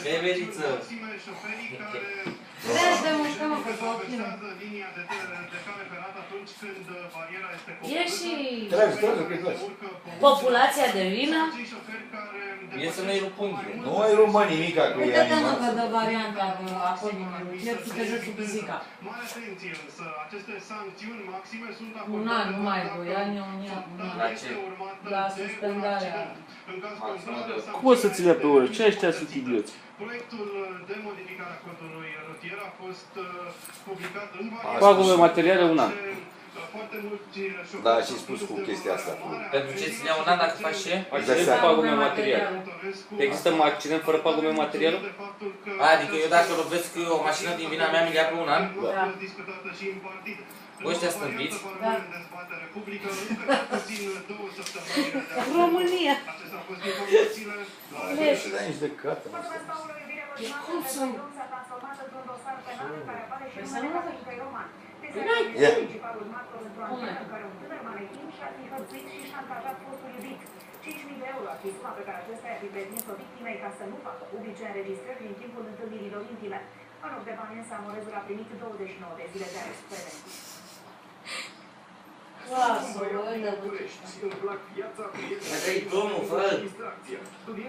Beberiță! Vreau de mâncăm pe copilul. Ieși! Populația de vină? E să nu-i rup unghiile. Nu ai rupt, mă, nimica cu ea. Uite-te, mă, că dă varianta acolo, pieptul te joci cu pisica. Un an, nu mai 2 ani, un an. La ce? La suspendarea. Cum o să ți le pe ură? Ce ăștia sunt idioți? Proiectul de modificare a codului rutier a fost publicat în Pagume materiale un an. Da, și spus cu chestia asta. Pentru ce ține un an dacă faci ce? Accident fără pagume materiale. Există accident fără pagume materiale? Adică eu dacă lovesc o mașină din vina mea, mi-l ia pe un an? Da. Ăștia stâmpiți? Da. România! Trebuie să dai nici de cată. Cum sunt? Păi să nu Ia. Pune. 5.000 de euro ar fi suma pe care acesta i-ar fi pretins-o victimei ca să nu facă publice înregistrări în timpul întâlnirilor intime. În loc de bani, însă, amorezul a primit 29 de zile de arest preventiv. Lasă, băi, de Fă-i drumul, fă!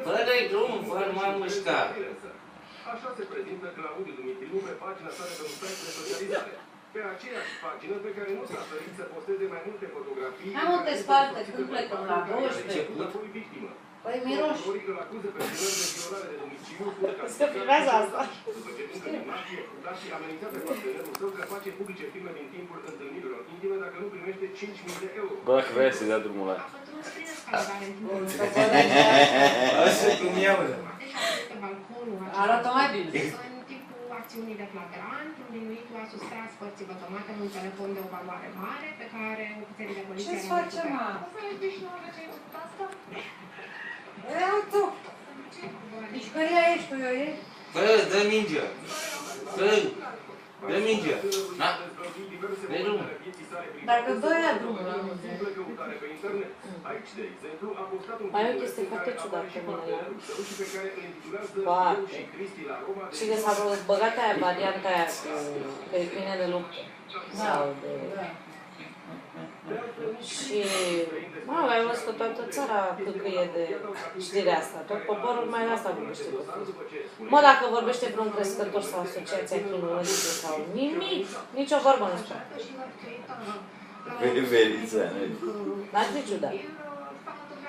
Fă-i drumul, fă, nu m-am mișcat! Așa se prezintă Claudiu Dumitriu pe pagina sa de pe un site de socializare. Pe aceeași pagină pe care nu s-a ferit să posteze mai multe fotografii. Hai, mă, te sparte, când plecăm la 12? Victimă. Păi, miroși. Îl acuză pe primări de violare de domiciliu. Să filmează asta. După ce încă din martie, dar și amenințat pe partenerul său că face publice filme din timpul întâlnirilor intime dacă nu primește 5.000 de euro. Bă, dacă vrea să-i dea drumul ăla. Așa cum iau. Arată mai bine. În timpul acțiunii de flagrant, învinuitul a sustras părții vătămate un telefon de o valoare mare pe care ofițerii de poliție Ce-ți face, mă? Ia tu! Deci căria ești tu, eu e? Fă, dă mingea! Fă! Dă mingea! Na! Dă drumul! Dacă dă ea drumul la muze. Mai e o chestie foarte ciudată pe mine la foarte. Și că s-a băgat aia varianta aia cu câine de luptă. Sau de... Și... Mă, ai văzut că toată țara căcăie de știrea asta. Tot poporul mai asta vorbește pe Facebook. Mă, dacă vorbește vreun crescător sau asociația criminalistică sau nimic, nicio vorbă nu spune. Veriță. N-ar fi ciudat.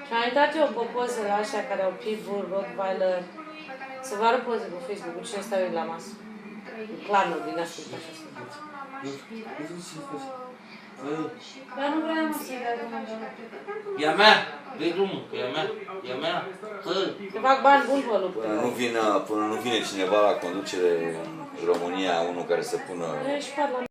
Și am intrat eu pe pozele astea care au pitbull, rottweiler. Să vă arăt poze pe Facebook cu cine stau eu la masă. Clanul din ascultă așa stăteți. Dar nu vreau să-i dai drumul. E a mea! Dă-i drumul, că e a mea! E a mea! Fă! Să fac bani buni pe luptă. Până nu vine cineva la conducere în România, unul care să pună... Ești parlament.